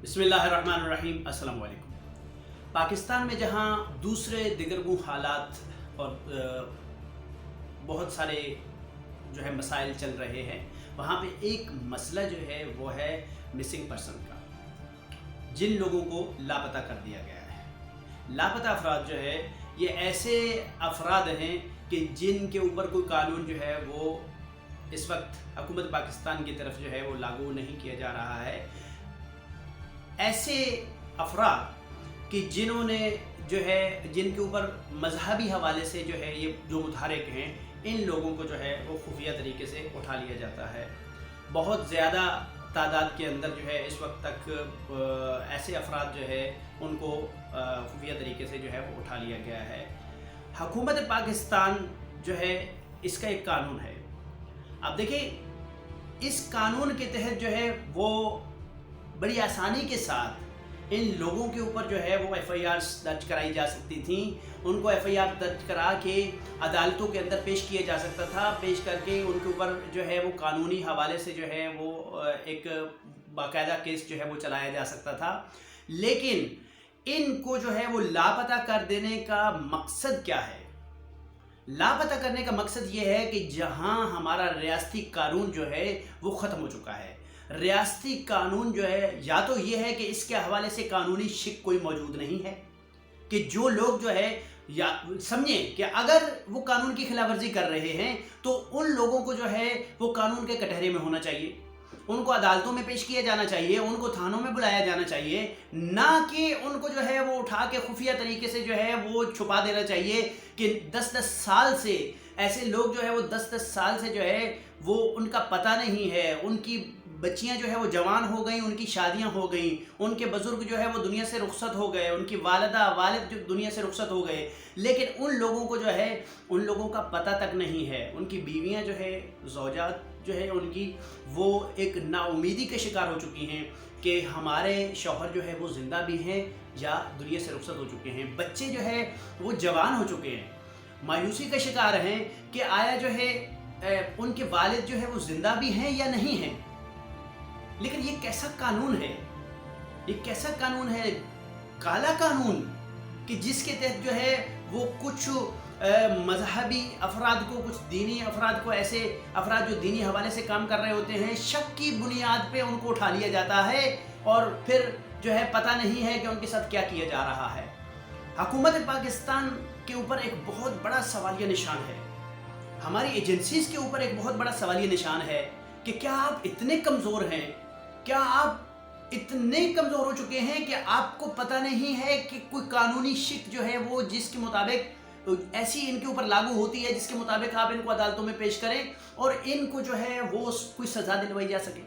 बिस्मिल्लाहिर्रहमानिर्रहीम। अस्सलाम वालेकुम। पाकिस्तान में जहाँ दूसरे दिगरगू हालात और बहुत सारे जो है मसाइल चल रहे हैं, वहाँ पे एक मसला जो है वो है मिसिंग पर्सन का। जिन लोगों को लापता कर दिया गया है। लापता अफराद जो है ये ऐसे अफराद हैं कि जिनके ऊपर कोई कानून जो है वो इस वक्त हुकूमत पाकिस्तान की तरफ जो है वो लागू नहीं किया जा रहा है। ऐसे अफराद कि जिन्होंने जो है जिनके ऊपर मजहबी हवाले से जो है ये जो मुतहरिक हैं, इन लोगों को जो है वो खुफिया तरीके से उठा लिया जाता है। बहुत ज़्यादा तादाद के अंदर जो है इस वक्त तक ऐसे अफराद जो है उनको खुफिया तरीके से जो है वो उठा लिया गया है। हुकूमत पाकिस्तान जो है इसका एक कानून है। अब देखिए, इस कानून के तहत जो है वो बड़ी आसानी के साथ इन लोगों के ऊपर जो है वो FIR दर्ज कराई जा सकती थी। उनको FIR दर्ज करा के अदालतों के अंदर पेश किया जा सकता था। पेश करके उनके ऊपर जो है वो कानूनी हवाले से जो है वो एक बाकायदा केस जो है वो चलाया जा सकता था। लेकिन इनको जो है वो लापता कर देने का मकसद क्या है? लापता करने का मकसद ये है कि जहां हमारा रियासती कानून जो है वो ख़त्म हो चुका है। रियासती कानून जो है या तो ये है कि इसके हवाले से कानूनी शिक कोई मौजूद नहीं है, कि जो लोग जो है या समझे कि अगर वो कानून की खिलाफ वर्जी कर रहे हैं तो उन लोगों को जो है वो कानून के कटहरे में होना चाहिए, उनको अदालतों में पेश किया जाना चाहिए, उनको थानों में बुलाया जाना चाहिए, ना कि उनको जो है वो उठा के खुफिया तरीके से जो है वो छुपा देना चाहिए कि 10-10 साल से ऐसे लोग जो है वो 10-10 साल से जो है वो उनका पता नहीं है, उनकी बच्चियां जो है वो जवान हो गई, उनकी शादियां हो गई, उनके बुजुर्ग जो है वो दुनिया से रुखसत हो गए, उनकी वालिदा वालिद जो दुनिया से रुखसत हो गए, लेकिन उन लोगों को जो है उन लोगों का पता तक नहीं है। उनकी बीवियां जो है ज़ौजात जो है उनकी वो एक नाउमीदी के शिकार हो चुकी हैं कि हमारे शौहर जो है वो ज़िंदा भी हैं या दुनिया से रुखसत हो चुके हैं। बच्चे जो है वो जवान हो चुके हैं, मायूसी का शिकार हैं कि आया जो है उनके वालिद जो है वो ज़िंदा भी हैं या नहीं हैं। लेकिन ये कैसा कानून है? ये कैसा कानून है? काला कानून कि जिसके तहत जो है वो कुछ मजहबी अफराद को, कुछ दीनी अफराद को, ऐसे अफराद जो दीनी हवाले से काम कर रहे होते हैं, शक की बुनियाद पे उनको उठा लिया जाता है और फिर जो है पता नहीं है कि उनके साथ क्या किया जा रहा है। हुकूमत पाकिस्तान के ऊपर एक बहुत बड़ा सवालिया निशान है, हमारी एजेंसीज के ऊपर एक बहुत बड़ा सवालिया निशान है कि क्या आप इतने कमज़ोर हैं? क्या आप इतने कमज़ोर हो चुके हैं कि आपको पता नहीं है कि कोई कानूनी शिक जो है वो जिसके मुताबिक ऐसी इनके ऊपर लागू होती है जिसके मुताबिक आप इनको अदालतों में पेश करें और इनको जो है वो कोई सज़ा दिलवाई जा सके?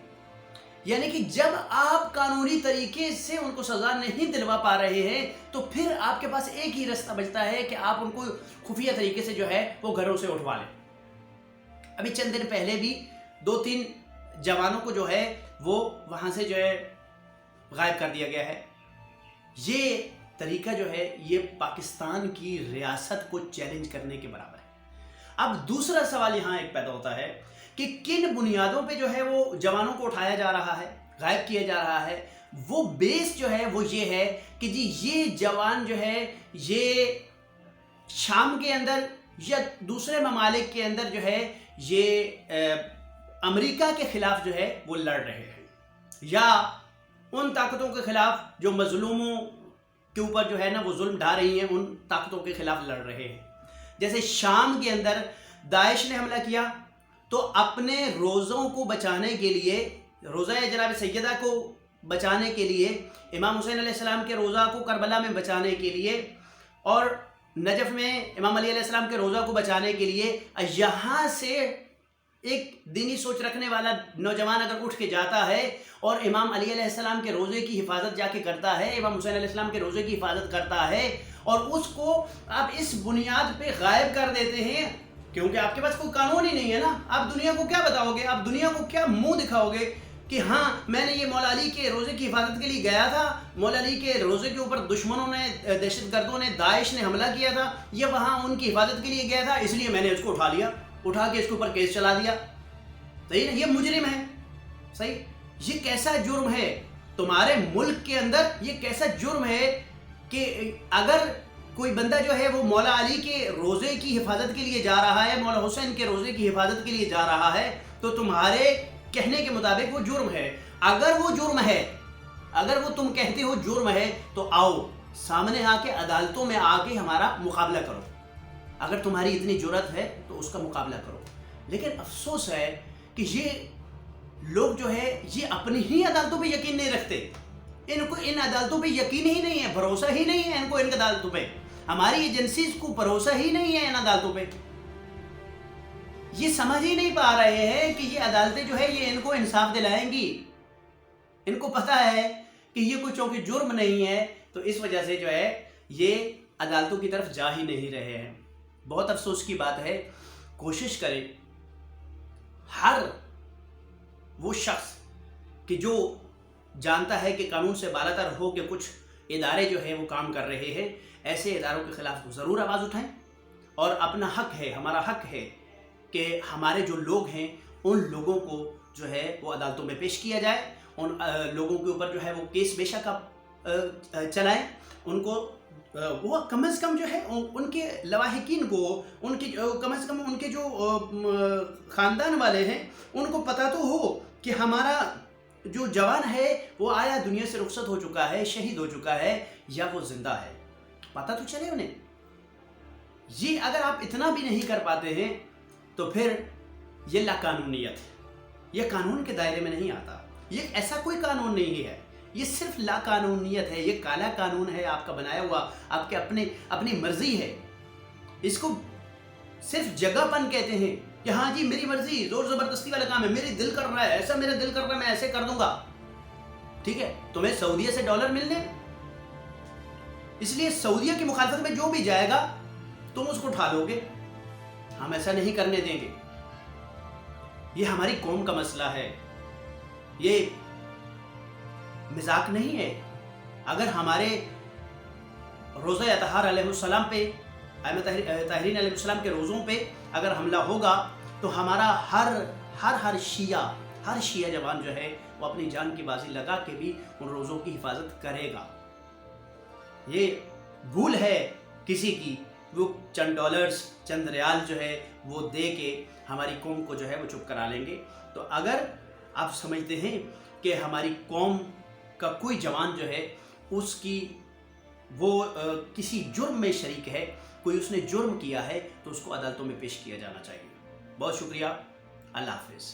यानी कि जब आप कानूनी तरीके से उनको सज़ा नहीं दिलवा पा रहे हैं तो फिर आपके पास एक ही रास्ता बचता है कि आप उनको खुफिया तरीके से जो है वो घरों से उठवा लें। अभी चंद दिन पहले भी 2-3 जवानों को जो है वो वहाँ से जो है गायब कर दिया गया है। ये तरीका जो है ये पाकिस्तान की रियासत को चैलेंज करने के बराबर है। अब दूसरा सवाल यहाँ एक पैदा होता है कि किन बुनियादों पे जो है वो जवानों को उठाया जा रहा है, गायब किया जा रहा है। वो बेस जो है वो ये है कि जी ये जवान जो है ये शाम के अंदर या दूसरे ममालिक के अंदर जो है ये अमेरिका के खिलाफ जो है वो लड़ रहे हैं या उन ताकतों के खिलाफ जो मजलूमों के ऊपर जो है ना वो जुल्म ढा रही हैं, उन ताकतों के खिलाफ लड़ रहे हैं। जैसे शाम के अंदर दाइश ने हमला किया तो अपने रोज़ों को बचाने के लिए, रोज़ा जनाब सैयदा को बचाने के लिए, इमाम हुसैन अलैहिस्सलाम के रोज़ा को करबला में बचाने के लिए और नजफ़ में इमाम अली अलैहिस्सलाम के रोज़ा को बचाने के लिए यहाँ से एक दीनी सोच रखने वाला नौजवान अगर उठ के जाता है और इमाम अली अलैहिस्सलाम के रोज़े की हिफाजत जाके करता है, इमाम हुसैन अलैहिस्सलाम के रोज़े की हिफाजत करता है और उसको आप इस बुनियाद पे गायब कर देते हैं क्योंकि आपके पास कोई कानून ही नहीं है ना। आप दुनिया को क्या बताओगे? आप दुनिया को क्या मुंह दिखाओगे कि हाँ मैंने ये मौला अली के रोज़े की हिफाजत के लिए गया था, मौला अली के रोज़े के ऊपर दुश्मनों ने, दहशतगर्दों ने, दाइश ने हमला किया था, ये वहाँ उनकी हिफाजत के लिए गया था इसलिए मैंने उसको उठा लिया, उठा के इसके ऊपर केस चला दिया। सही ना? ये मुजरिम है। सही, یہ کیسا جرم ہے تمہارے ملک کے اندر؟ یہ کیسا جرم ہے کہ اگر کوئی بندہ جو ہے وہ مولا علی کے روزے کی حفاظت کے لیے جا رہا ہے، مولا حسین کے روزے کی حفاظت کے لیے جا رہا ہے، تو تمہارے کہنے کے مطابق وہ جرم ہے۔ اگر وہ جرم ہے، اگر وہ تم کہتے ہو جرم ہے، تو آؤ سامنے آ کے عدالتوں میں آ کے ہمارا مقابلہ کرو۔ اگر تمہاری اتنی جرأت ہے تو اس کا مقابلہ کرو۔ لیکن افسوس ہے کہ یہ لوگ جو ہے یہ اپنی ہی عدالتوں پہ یقین نہیں رکھتے، ان کو ان عدالتوں پہ یقین ہی نہیں ہے، بھروسہ ہی نہیں ہے ان کو ان عدالتوں پہ، ہماری ایجنسیز کو بھروسہ ہی نہیں ہے ان عدالتوں پہ۔ یہ سمجھ ہی نہیں پا رہے ہیں کہ یہ عدالتیں جو ہے یہ ان کو انصاف دلائیں گی۔ ان کو پتہ ہے کہ یہ کوئی چونکہ جرم نہیں ہے، تو اس وجہ سے جو ہے یہ عدالتوں کی طرف جا ہی نہیں رہے ہیں۔ بہت افسوس کی بات ہے۔ کوشش کریں ہر وہ شخص کہ جو جانتا ہے کہ قانون سے بالاتر ہو کے کچھ ادارے جو ہیں وہ کام کر رہے ہیں، ایسے اداروں کے خلاف ضرور آواز اٹھائیں، اور اپنا حق ہے، ہمارا حق ہے کہ ہمارے جو لوگ ہیں ان لوگوں کو جو ہے وہ عدالتوں میں پیش کیا جائے، ان لوگوں کے اوپر جو ہے وہ کیس بے شک چلائیں، ان کو وہ کم از کم جو ہے ان کے لواحقین کو، ان کی کم از کم ان کے جو خاندان والے ہیں ان کو پتہ تو ہو کہ ہمارا جو جوان ہے وہ آیا دنیا سے رخصت ہو چکا ہے، شہید ہو چکا ہے، یا وہ زندہ ہے، پتہ تو چلے انہیں۔ یہ اگر آپ اتنا بھی نہیں کر پاتے ہیں تو پھر یہ لا قانونیت ہے، یہ قانون کے دائرے میں نہیں آتا، یہ ایسا کوئی قانون نہیں ہے، یہ صرف لا قانونیت ہے، یہ کالا قانون ہے آپ کا بنایا ہوا، آپ کے اپنی مرضی ہے۔ اس کو صرف جگہ پن کہتے ہیں کہ ہاں جی میری مرضی، زور زبردستی والا کام ہے، میری دل کر رہا ہے، ایسا میرا دل کر رہا ہے میں ایسے کر دوں گا۔ ٹھیک ہے، تمہیں سعودیہ سے ڈالر ملنے، اس لیے سعودیہ کی مخالفت میں جو بھی جائے گا تم اس کو اٹھا لو گے، ہم ایسا نہیں کرنے دیں گے۔ یہ ہماری قوم کا مسئلہ ہے، یہ مذاق نہیں ہے۔ اگر ہمارے روزہ اطہار علیہ السلام پہ، ائمہ طاہرین علیہ السلام کے روزوں پہ اگر حملہ ہوگا تو ہمارا ہر شیعہ جوان جو ہے وہ اپنی جان کی بازی لگا کے بھی ان روزوں کی حفاظت کرے گا۔ یہ بھول ہے کسی کی، وہ چند ڈالرز، چند ریال جو ہے وہ دے کے ہماری قوم کو جو ہے وہ چپ کرا لیں گے۔ تو اگر آپ سمجھتے ہیں کہ ہماری قوم کا کوئی جوان جو ہے اس کی وہ کسی جرم میں شریک ہے، کوئی اس نے جرم کیا ہے، تو اس کو عدالتوں میں پیش کیا جانا چاہیے۔ بہت شکریہ، اللہ حافظ۔